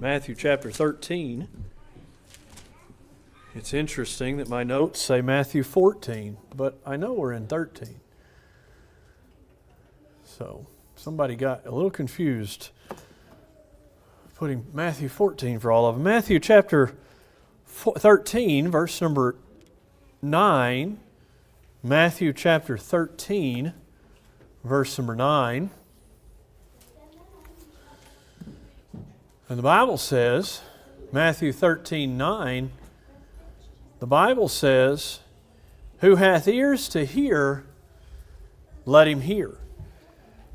Matthew chapter 13. It's interesting that my notes say Matthew 14, but I know we're in 13. So somebody got a little confused putting Matthew 14 for all of them. Matthew chapter 13, verse number 9. Matthew chapter 13, verse number 9. And the Bible says, Matthew 13, 9, the Bible says, "Who hath ears to hear, let him hear.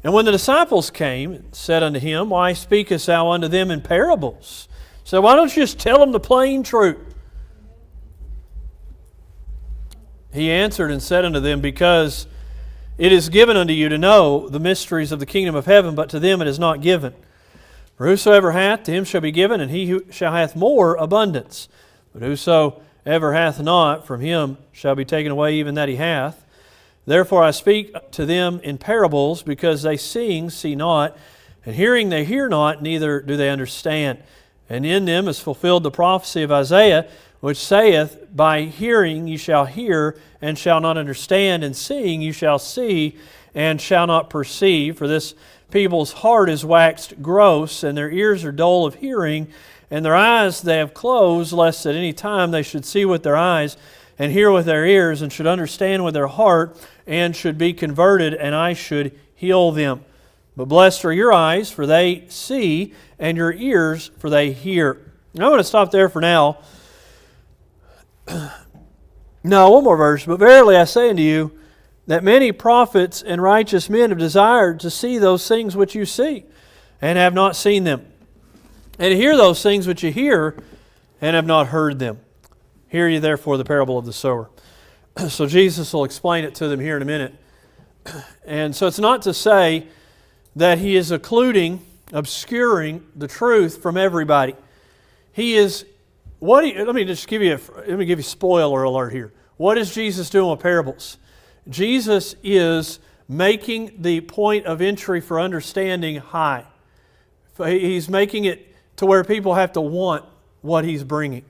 And when the disciples came and said unto him, Why speakest thou unto them in parables? So why don't you just tell them the plain truth? He answered and said unto them, Because it is given unto you to know the mysteries of the kingdom of heaven, but to them it is not given. For whosoever hath, to him shall be given, and he who shall hath more abundance. But whosoever hath not, from him shall be taken away even that he hath. Therefore I speak to them in parables, because they seeing see not, and hearing they hear not, neither do they understand. And in them is fulfilled the prophecy of Isaiah, which saith, By hearing ye shall hear, and shall not understand, and seeing ye shall see, and shall not perceive. For this people's heart is waxed gross, and their ears are dull of hearing, and their eyes they have closed, lest at any time they should see with their eyes, and hear with their ears, and should understand with their heart, and should be converted, and I should heal them. But blessed are your eyes, for they see, and your ears, for they hear." Now, I'm going to stop there for now. No, one more verse. "But verily I say unto you, that many prophets and righteous men have desired to see those things which you see, and have not seen them, and to hear those things which you hear, and have not heard them. Hear ye therefore the parable of the sower." So Jesus will explain it to them here in a minute. And so it's not to say that he is obscuring the truth from everybody. He is, let me give you a spoiler alert here. What is Jesus doing with parables? Jesus is making the point of entry for understanding high. He's making it to where people have to want what he's bringing.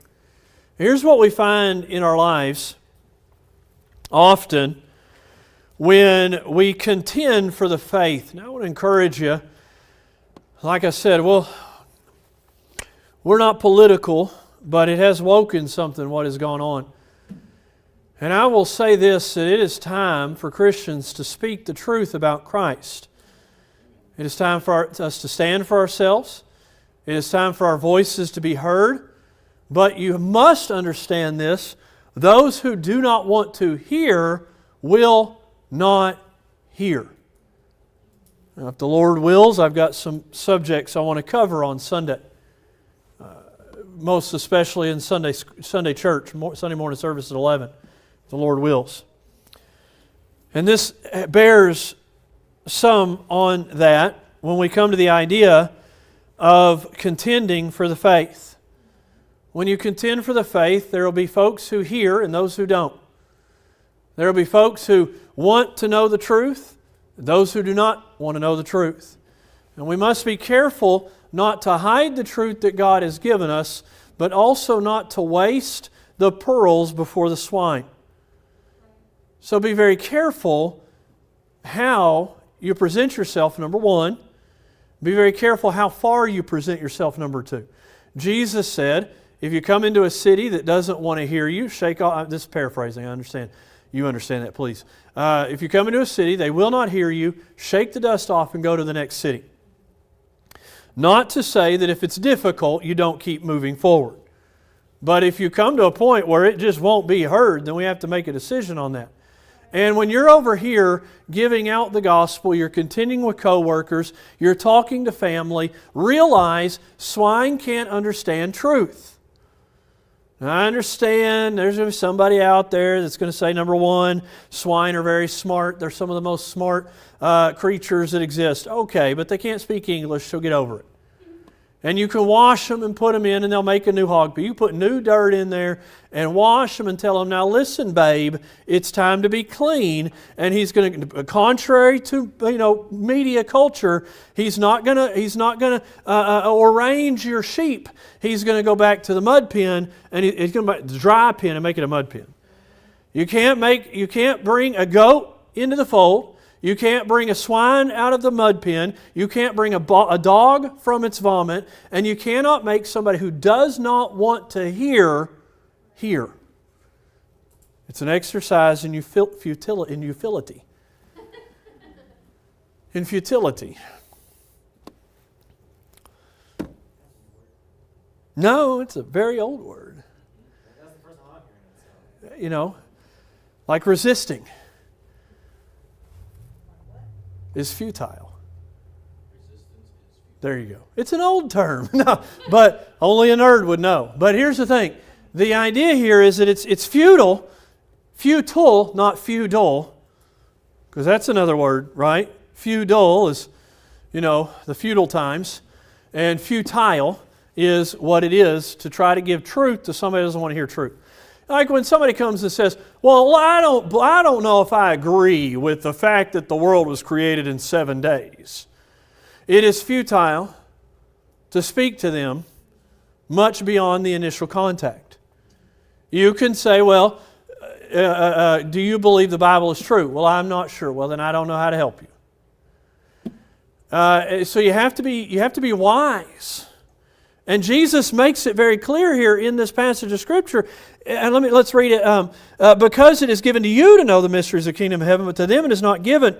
Here's what we find in our lives often when we contend for the faith. Now I want to encourage you, like I said, well, we're not political, but it has woken something what has gone on. And I will say this, that it is time for Christians to speak the truth about Christ. It is time for us to stand for ourselves. It is time for our voices to be heard. But you must understand this, those who do not want to hear will not hear. Now, if the Lord wills, I've got some subjects I want to cover on Sunday. Most especially in Sunday church, Sunday morning service at 11. If the Lord wills. And this bears some on that when we come to the idea of contending for the faith. When you contend for the faith, there will be folks who hear and those who don't. There will be folks who want to know the truth, and those who do not want to know the truth. And we must be careful not to hide the truth that God has given us, but also not to waste the pearls before the swine. So be very careful how you present yourself, number one. Be very careful how far you present yourself, number two. Jesus said, if you come into a city that doesn't want to hear you, shake off. This is paraphrasing, I understand. You understand that, please. If you come into a city, they will not hear you, shake the dust off and go to the next city. Not to say that if it's difficult, you don't keep moving forward. But if you come to a point where it just won't be heard, then we have to make a decision on that. And when you're over here giving out the gospel, you're contending with coworkers, you're talking to family, realize swine can't understand truth. Now, I understand there's going to be somebody out there that's going to say, number one, swine are very smart. They're some of the most smart creatures that exist. Okay, but they can't speak English, so get over it. And you can wash them and put them in and they'll make a new hog. But you put new dirt in there and wash them and tell them, now listen, babe, it's time to be clean. And he's going to, contrary to media culture, he's not going to arrange your sheep. He's going to go back to the mud pen and he's going to make the dry pen and make it a mud pen. You can't bring a goat into the fold. You can't bring a swine out of the mud pen. You can't bring a dog from its vomit. And you cannot make somebody who does not want to hear. It's an exercise in futility. In futility. No, it's a very old word. That's the first time I'm hearing it. Like resisting. Is futile. There you go. It's an old term, no, but only a nerd would know. But here's the thing. The idea here is that it's futile, not feudal, because that's another word, right? Feudal is, the feudal times, and futile is what it is to try to give truth to somebody who doesn't want to hear truth. Like when somebody comes and says, well, I don't know if I agree with the fact that the world was created in 7 days. It is futile to speak to them much beyond the initial contact. You can say, well, do you believe the Bible is true? Well, I'm not sure. Well, then I don't know how to help you. So you have to be wise. And Jesus makes it very clear here in this passage of Scripture. And let's read it. Because it is given to you to know the mysteries of the kingdom of heaven, but to them it is not given.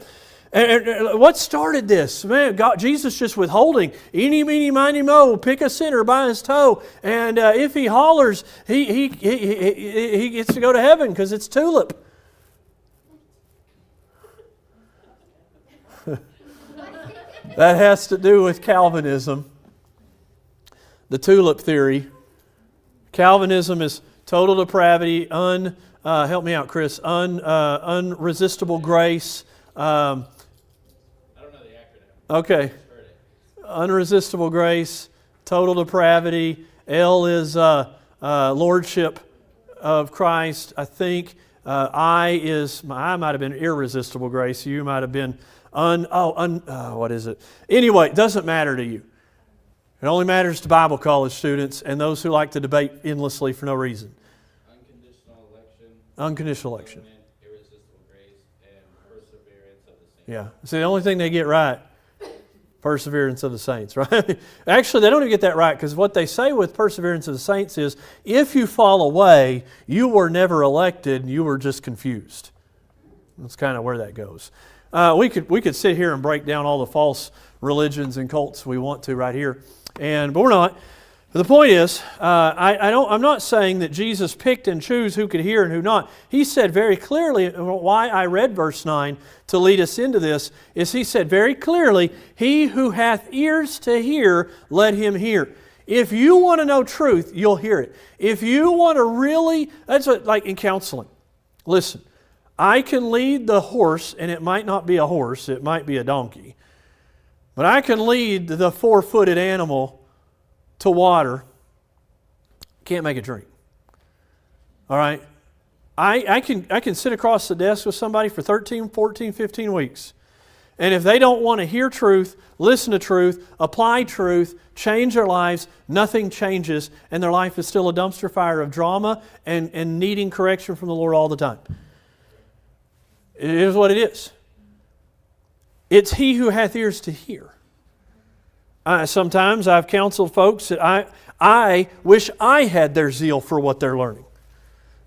And what started this? Man, Jesus just withholding. Eeny, meeny, miny, mo. Pick a sinner by his toe. And if he hollers, he gets to go to heaven because it's tulip. That has to do with Calvinism. The tulip theory. Calvinism is total depravity, help me out, Chris, unresistible grace. I don't know the acronym. Okay. Unresistible grace, total depravity. L is lordship of Christ. I think I might have been irresistible grace. You might have been what is it? Anyway, it doesn't matter to you. It only matters to Bible college students and those who like to debate endlessly for no reason. Unconditional election. Irresistible grace, and perseverance of the saints. Yeah. See, the only thing they get right, perseverance of the saints, right? Actually, they don't even get that right because what they say with perseverance of the saints is, if you fall away, you were never elected and you were just confused. That's kind of where that goes. We could sit here and break down all the false religions and cults we want to right here. But we're not. But the point is, I'm not saying that Jesus picked and chose who could hear and who not. He said very clearly, why I read verse 9 to lead us into this, is he said very clearly, he who hath ears to hear, let him hear. If you want to know truth, you'll hear it. If you want to really, that's what, like in counseling. Listen, I can lead the horse, and it might not be a horse, it might be a donkey. But I can lead the 4-footed animal to water. Can't make it drink. All right? I can sit across the desk with somebody for 13, 14, 15 weeks. And if they don't want to hear truth, listen to truth, apply truth, change their lives, nothing changes, and their life is still a dumpster fire of drama and needing correction from the Lord all the time. It is what it is. It's he who hath ears to hear. Sometimes I've counseled folks that I wish I had their zeal for what they're learning.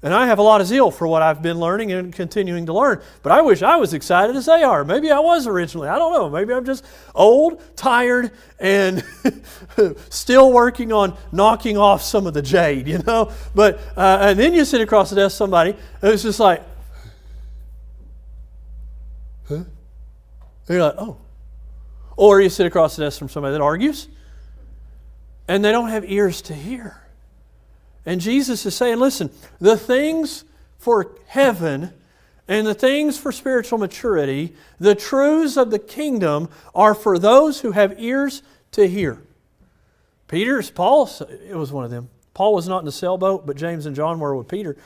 And I have a lot of zeal for what I've been learning and continuing to learn. But I wish I was excited as they are. Maybe I was originally. I don't know. Maybe I'm just old, tired, and still working on knocking off some of the jade, you know. But and then you sit across the desk with somebody who's just like, huh? And you're like, oh. Or you sit across the desk from somebody that argues, and they don't have ears to hear. And Jesus is saying, listen, the things for heaven and the things for spiritual maturity, the truths of the kingdom are for those who have ears to hear. Paul, it was one of them. Paul was not in the sailboat, but James and John were with Peter.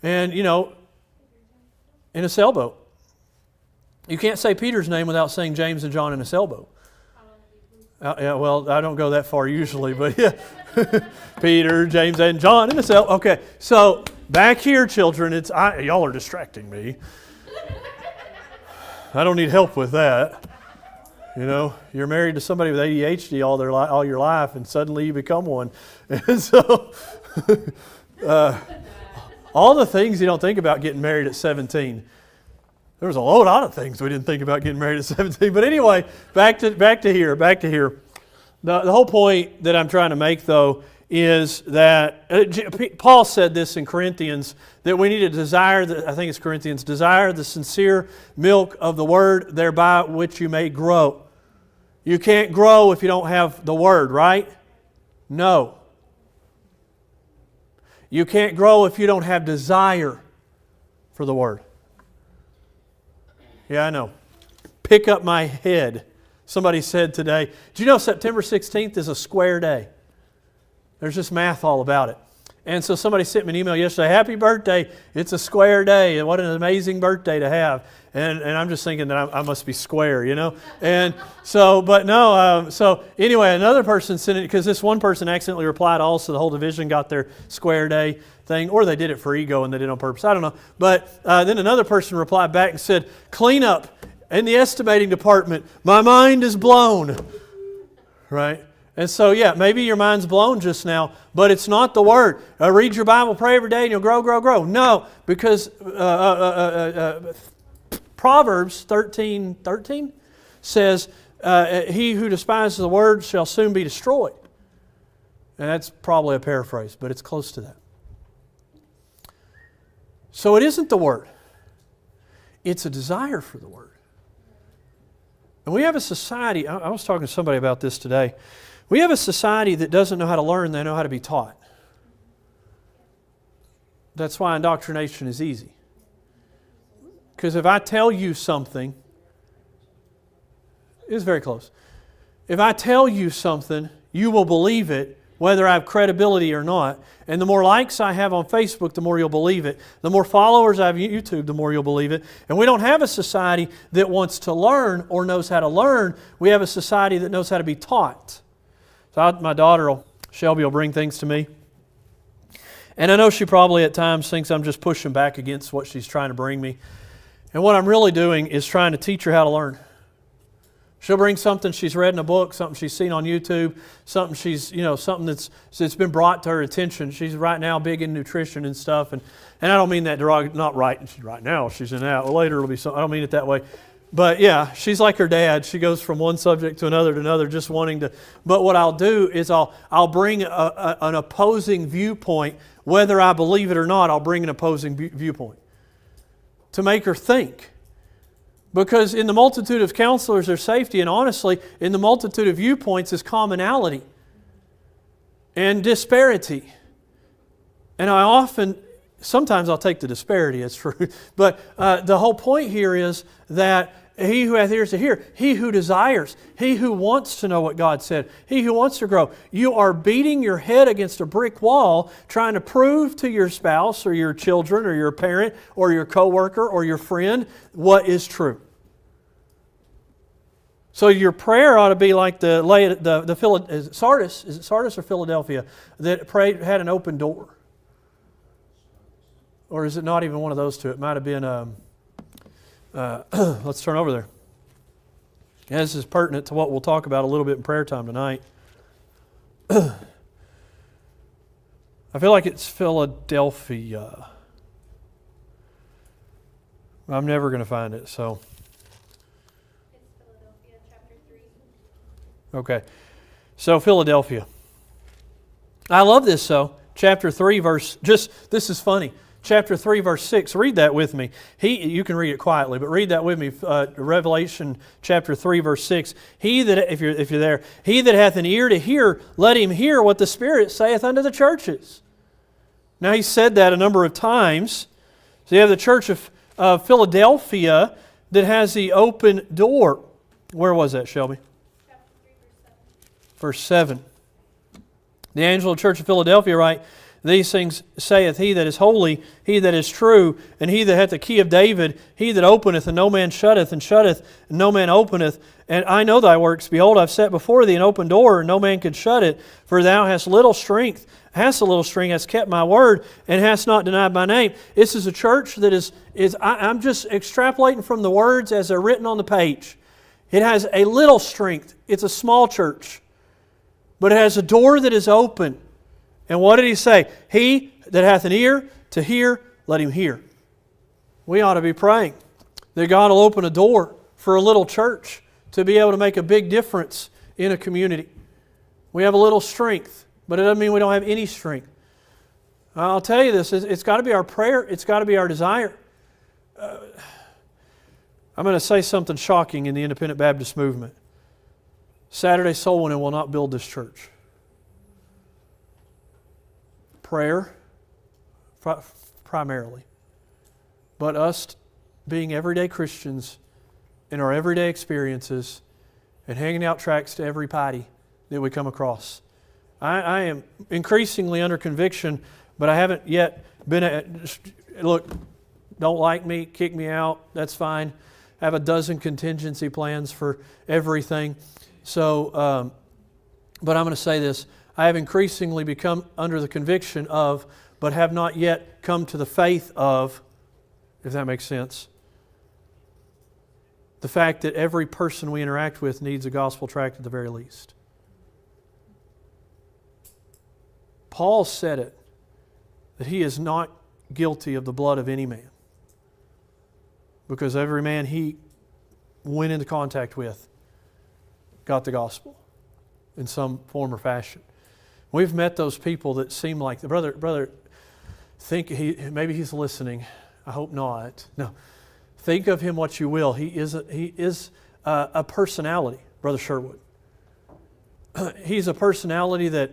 And, in a sailboat. You can't say Peter's name without saying James and John in a sailboat. Yeah, well, I don't go that far usually, but yeah. Peter, James, and John in a sailboat. Okay, so back here, children, y'all are distracting me. I don't need help with that. You're married to somebody with ADHD all your life, and suddenly you become one. And so, all the things you don't think about getting married at 17. There was a lot of things we didn't think about getting married at 17. But anyway, back to here. The whole point that I'm trying to make, though, is that Paul said this in Corinthians, that we need to desire, I think it's Corinthians, desire the sincere milk of the Word, thereby which you may grow. You can't grow if you don't have the Word, right? No. You can't grow if you don't have desire for the Word. Yeah, I know. Pick up my head. Somebody said today, do you know September 16th is a square day? There's just math all about it. And so somebody sent me an email yesterday, happy birthday, it's a square day, and what an amazing birthday to have. And I'm just thinking that I must be square, And so, but no, so anyway, another person sent it, because this one person accidentally replied also, the whole division got their square day thing, or they did it for ego and they did it on purpose, I don't know. But then another person replied back and said, clean up in the estimating department, my mind is blown, right? And so, yeah, maybe your mind's blown just now, but it's not the Word. Read your Bible, pray every day, and you'll grow, grow, grow. No, because Proverbs 13:13 says, he who despises the Word shall soon be destroyed. And that's probably a paraphrase, but it's close to that. So it isn't the Word. It's a desire for the Word. And we have a society, I was talking to somebody about this today. We have a society that doesn't know how to learn, they know how to be taught. That's why indoctrination is easy. Because if I tell you something, it's very close. If I tell you something, you will believe it, whether I have credibility or not. And the more likes I have on Facebook, the more you'll believe it. The more followers I have on YouTube, the more you'll believe it. And we don't have a society that wants to learn or knows how to learn. We have a society that knows how to be taught. So my daughter, Shelby, will bring things to me. And I know she probably at times thinks I'm just pushing back against what she's trying to bring me. And what I'm really doing is trying to teach her how to learn. She'll bring something she's read in a book, something she's seen on YouTube, something something that's been brought to her attention. She's right now big in nutrition and stuff. And I don't mean that not right now, she's in that. Later it'll be something. I don't mean it that way. But yeah, she's like her dad. She goes from one subject to another, just wanting to. But what I'll do is I'll bring an opposing viewpoint, whether I believe it or not. I'll bring an opposing viewpoint to make her think. Because in the multitude of counselors there's safety, and honestly, in the multitude of viewpoints is commonality and disparity. And sometimes I'll take the disparity, it's true. But the whole point here is that he who hath ears to hear, he who desires, he who wants to know what God said, he who wants to grow. You are beating your head against a brick wall trying to prove to your spouse or your children or your parent or your coworker or your friend what is true. So your prayer ought to be like the Sardis, is it Sardis or Philadelphia, that had an open door? Or is it not even one of those two? It might have been, let's turn over there. And this is pertinent to what we'll talk about a little bit in prayer time tonight. I feel like it's Philadelphia. I'm never going to find it, so. It's Philadelphia, chapter 3. Okay. So, Philadelphia. I love this, though. Chapter 3, this is funny. Chapter 3, verse 6. Read that with me. You can read it quietly, but read that with me. Revelation chapter 3, verse 6. He that, if you're there, he that hath an ear to hear, let him hear what the Spirit saith unto the churches. Now, he said that a number of times. So you have the church of Philadelphia that has the open door. Where was that, Shelby? Chapter 3, Verse 7. The angel of the church of Philadelphia write, these things saith he that is holy, he that is true, and he that hath the key of David, he that openeth, and no man shutteth, and no man openeth. And I know thy works. Behold, I've set before thee an open door, and no man can shut it. For thou hast little strength, hast kept my word, and hast not denied my name. This is a church that I'm just extrapolating from the words as they're written on the page. It has a little strength. It's a small church. But it has a door that is open. And what did he say? He that hath an ear to hear, let him hear. We ought to be praying that God will open a door for a little church to be able to make a big difference in a community. We have a little strength, but it doesn't mean we don't have any strength. I'll tell you this, it's got to be our prayer, it's got to be our desire. I'm going to say something shocking in the independent Baptist movement. Saturday soul winning will not build this church. Prayer, primarily. But us being everyday Christians in our everyday experiences and hanging out tracts to every party that we come across. I am increasingly under conviction, but I haven't yet been look, don't like me, kick me out, that's fine. I have a dozen contingency plans for everything. So, but I'm going to say this. I have increasingly become under the conviction of, but have not yet come to the faith of, if that makes sense, the fact that every person we interact with needs a gospel tract at the very least. Paul said it, that he is not guilty of the blood of any man. Because every man he went into contact with got the gospel in some form or fashion. We've met those people that seem like, brother, think maybe he's listening. I hope not. No. Think of him what you will. He is a personality, Brother Sherwood. He's a personality that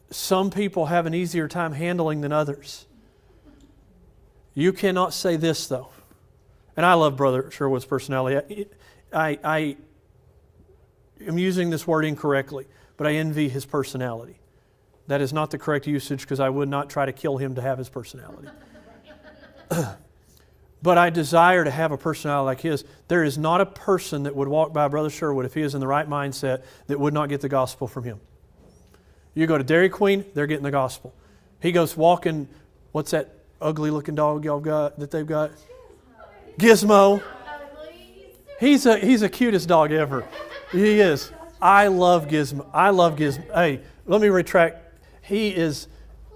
some people have an easier time handling than others. You cannot say this, though. And I love Brother Sherwood's personality. I am using this word incorrectly, but I envy his personality. That is not the correct usage because I would not try to kill him to have his personality. But I desire to have a personality like his. There is not a person that would walk by Brother Sherwood if he is in the right mindset that would not get the gospel from him. You go to Dairy Queen, they're getting the gospel. He goes walking, what's that ugly looking dog y'all got that they've got? Gizmo. He's the cutest dog ever. He is. I love Gizmo. Hey, let me retract. He is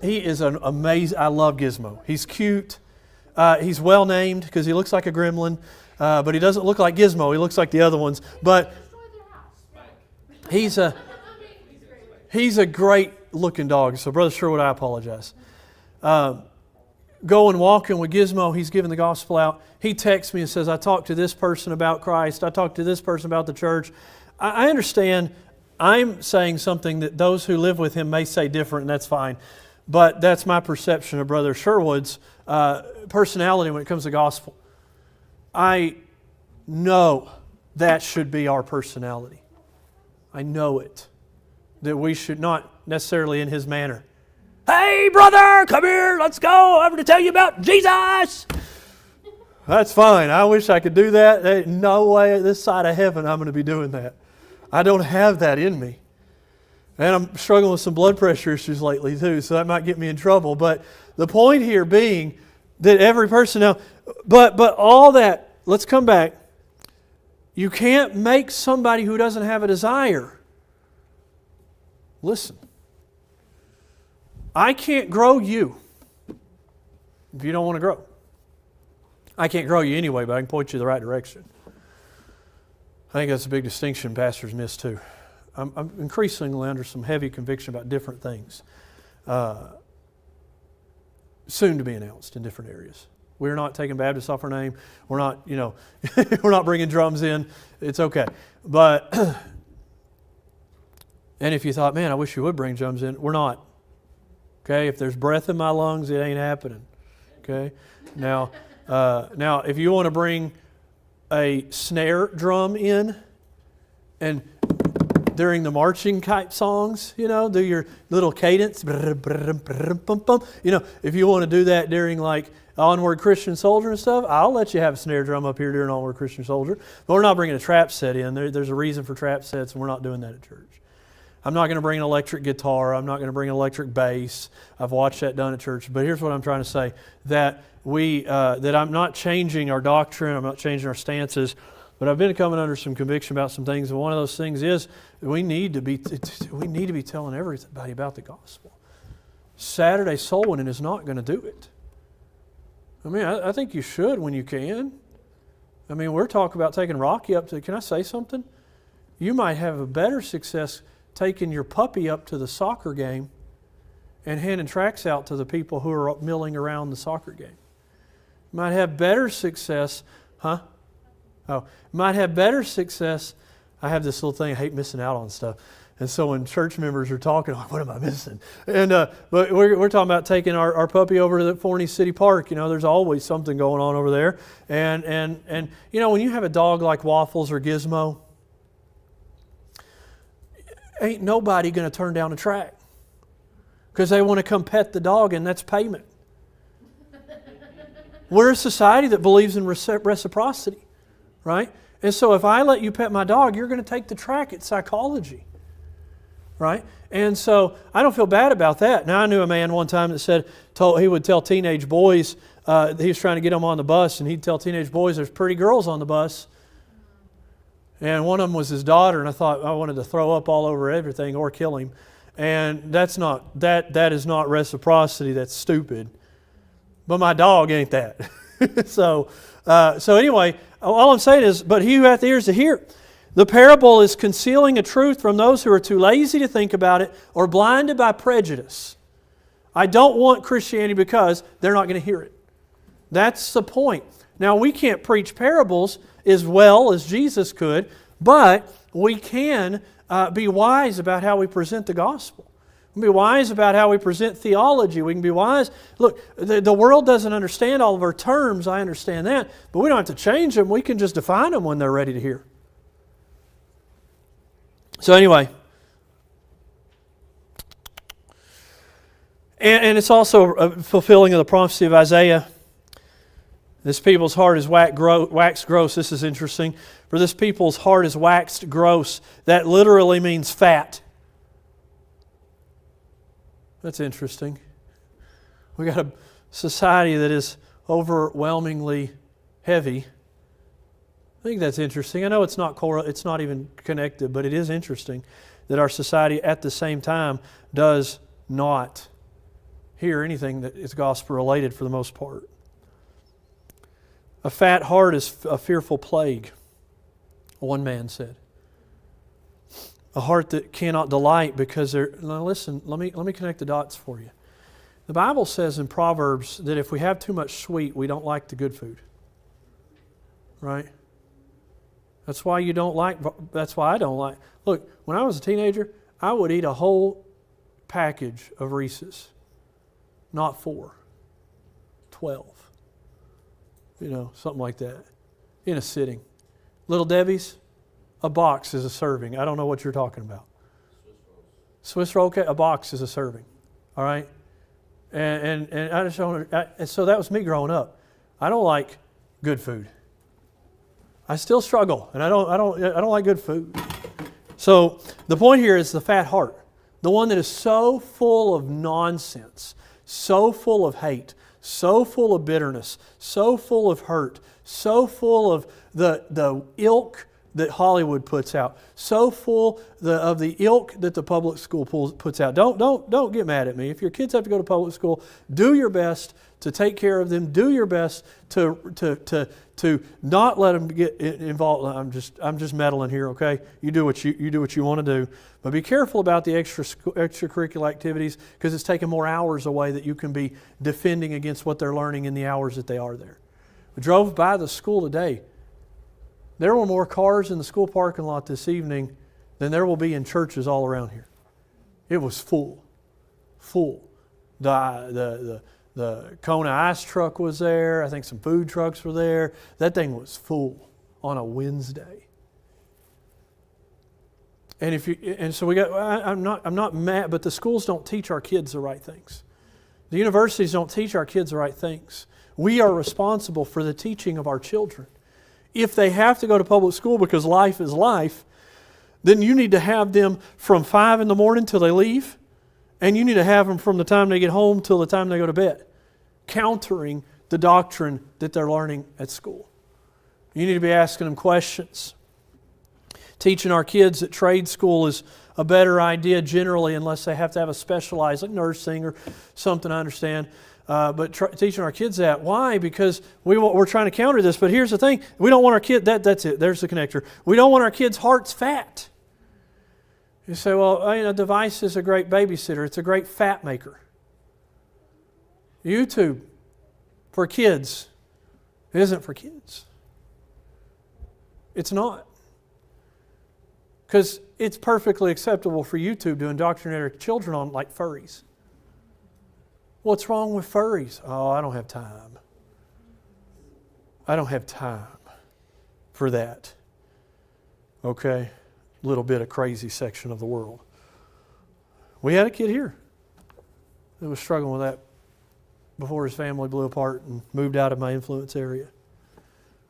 an amazing. I love Gizmo. He's cute. He's well named because he looks like a gremlin, but he doesn't look like Gizmo. He looks like the other ones. But he's a great looking dog. So Brother Sherwood, I apologize. Going walking with Gizmo, he's giving the gospel out. He texts me and says, I talked to this person about Christ. I talked to this person about the church. I understand I'm saying something that those who live with him may say different, and that's fine. But that's my perception of Brother Sherwood's personality when it comes to gospel. I know that should be our personality. I know it. That we should not necessarily in his manner. Hey, brother, come here. Let's go. I'm going to tell you about Jesus. That's fine. I wish I could do that. There's no way this side of heaven I'm going to be doing that. I don't have that in me. And I'm struggling with some blood pressure issues lately too, so that might get me in trouble. But the point here being that every person now, but all that, let's come back. You can't make somebody who doesn't have a desire. Listen. I can't grow you if you don't want to grow. I can't grow you anyway, but I can point you in the right direction. I think that's a big distinction pastors miss too. I'm increasingly under some heavy conviction about different things. Soon to be announced in different areas. We're not taking Baptists off our name. We're not, we're not bringing drums in. It's okay. But, and if you thought, man, I wish you would bring drums in, we're not. Okay? If there's breath in my lungs, it ain't happening. Okay? Now, if you want to bring a snare drum in, and during the marching type songs, do your little cadence. If you want to do that during like Onward Christian Soldier and stuff, I'll let you have a snare drum up here during Onward Christian Soldier. But we're not bringing a trap set in. There's a reason for trap sets, and we're not doing that at church. I'm not going to bring an electric guitar. I'm not going to bring an electric bass. I've watched that done at church. But here's what I'm trying to say, that I'm not changing our doctrine. I'm not changing our stances. But I've been coming under some conviction about some things, and one of those things is we need to be telling everybody about the gospel. Saturday soul winning is not going to do it. I mean, I think you should when you can. I mean, we're talking about taking Rocky up to, can I say something? You might have a better success taking your puppy up to the soccer game and handing tracts out to the people who are milling around the soccer game. Might have better success, might have better success. I have this little thing, I hate missing out on stuff. And so when church members are talking, I'm like, what am I missing? And but we're talking about taking our puppy over to the Forney City Park. There's always something going on over there. And when you have a dog like Waffles or Gizmo, ain't nobody going to turn down a track because they want to come pet the dog, and that's payment. We're a society that believes in reciprocity, right? And so if I let you pet my dog, you're going to take the track. It's psychology, right? And so I don't feel bad about that. Now, I knew a man one time that said he would tell teenage boys, he was trying to get them on the bus, and he'd tell teenage boys there's pretty girls on the bus. And one of them was his daughter, and I thought I wanted to throw up all over everything or kill him. And that is not reciprocity. That's stupid. But my dog ain't that. So anyway, all I'm saying is, but he who hath ears to hear. The parable is concealing a truth from those who are too lazy to think about it or blinded by prejudice. I don't want Christianity because they're not going to hear it. That's the point. Now, we can't preach parables as well as Jesus could, but we can be wise about how we present the gospel. We can be wise about how we present theology. We can be wise. Look, the world doesn't understand all of our terms. I understand that. But we don't have to change them. We can just define them when they're ready to hear. So anyway, and it's also a fulfilling of the prophecy of Isaiah. This people's heart is waxed gross. This is interesting. For this people's heart is waxed gross. That literally means fat. That's interesting. We got a society that is overwhelmingly heavy. I think that's interesting. I know it's not even connected, but it is interesting that our society at the same time does not hear anything that is gospel related for the most part. A fat heart is a fearful plague, one man said. A heart that cannot delight because now listen, let me connect the dots for you. The Bible says in Proverbs that if we have too much sweet, we don't like the good food. Right? That's why I don't like. Look, when I was a teenager, I would eat a whole package of Reese's. Not 4. 12. Something like that. In a sitting. Little Debbie's, a box is a serving. I don't know what you're talking about. Swiss roll, okay, a box is a serving. All right? And I just don't, and so that was me growing up. I don't like good food. I still struggle, and I don't like good food. So the point here is the fat heart, the one that is so full of nonsense, so full of hate, so full of bitterness, so full of hurt, so full of the ilk that Hollywood puts out, so full of the ilk that the public school puts out. Don't get mad at me. If your kids have to go to public school, do your best to take care of them. Do your best to not let them get involved. I'm just meddling here, okay? You do what you want to do, but be careful about the extracurricular activities because it's taking more hours away that you can be defending against what they're learning in the hours that they are there. We drove by the school today. There were more cars in the school parking lot this evening than there will be in churches all around here. It was full. The Kona ice truck was there. I think some food trucks were there. That thing was full on a Wednesday. And so we got. I'm not mad, but the schools don't teach our kids the right things. The universities don't teach our kids the right things. We are responsible for the teaching of our children. If they have to go to public school because life is life, then you need to have them from 5 in the morning till they leave, and you need to have them from the time they get home till the time they go to bed, countering the doctrine that they're learning at school. You need to be asking them questions. Teaching our kids that trade school is a better idea generally, unless they have to have a specialized, like nursing or something, I understand. But teaching our kids that. Why? Because we're trying to counter this. But here's the thing. We don't want our kid, that's it. There's the connector. We don't want our kids' hearts fat. You say, well, a device is a great babysitter. It's a great fat maker. YouTube for kids isn't for kids. It's not. Because it's perfectly acceptable for YouTube to indoctrinate our children on like furries. What's wrong with furries? Oh, I don't have time. I don't have time for that. Okay? Little bit of crazy section of the world. We had a kid here that was struggling with that before his family blew apart and moved out of my influence area.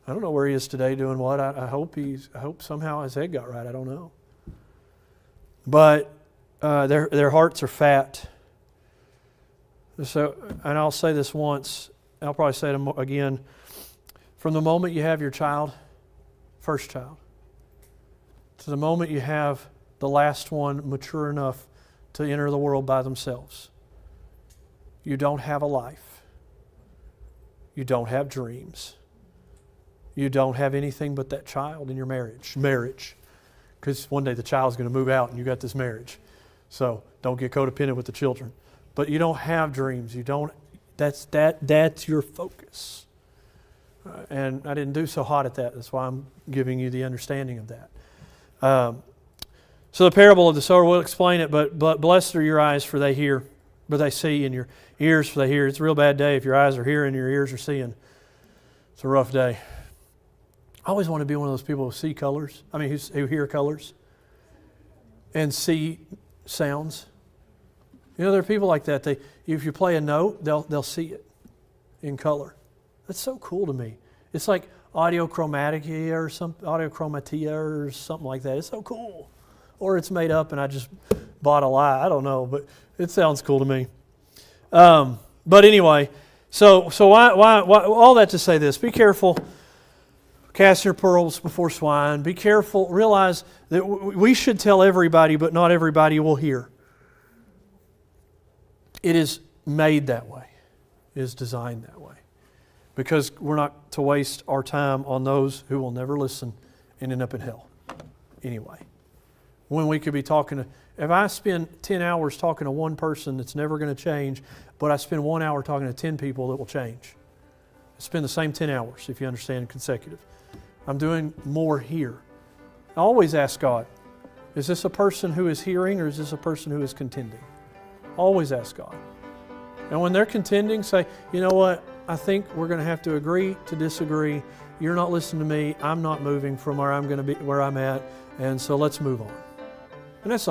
I don't know where he is today doing what. I hope somehow his head got right. I don't know. But their hearts are fat. So, and I'll say this once. I'll probably say it again. From the moment you have your child, first child, to the moment you have the last one mature enough to enter the world by themselves, you don't have a life. You don't have dreams. You don't have anything but that child in your marriage. Because one day the child's going to move out and you got this marriage. So don't get codependent with the children. But you don't have dreams. You don't. That's your focus. And I didn't do so hot at that. That's why I'm giving you the understanding of that. So the parable of the sower, we'll explain it, but blessed are your eyes for they hear, but they see, and your ears for they hear. It's a real bad day if your eyes are hearing and your ears are seeing. It's a rough day. I always want to be one of those people who see colors. Who hear colors and see sounds. You know, there are people like that. If you play a note, they'll see it in color. That's so cool to me. It's like audiochromatia or something like that. It's so cool. Or it's made up and I just bought a lie. I don't know, but it sounds cool to me. But anyway, so why all that to say this? Be careful. Cast your pearls before swine. Be careful. Realize that we should tell everybody, but not everybody will hear. It is made that way. It is designed that way. Because we're not to waste our time on those who will never listen and end up in hell. Anyway. When we could be talking to... If I spend 10 hours talking to one person that's never going to change, but I spend 1 hour talking to 10 people that will change. I spend the same 10 hours, if you understand, consecutive. I'm doing more here. I always ask God, is this a person who is hearing or is this a person who is contending? Always ask God. And when they're contending, say, you know what? I think we're going to have to agree to disagree. You're not listening to me. I'm not moving from where I'm going to be, where I'm at. And so let's move on. And that's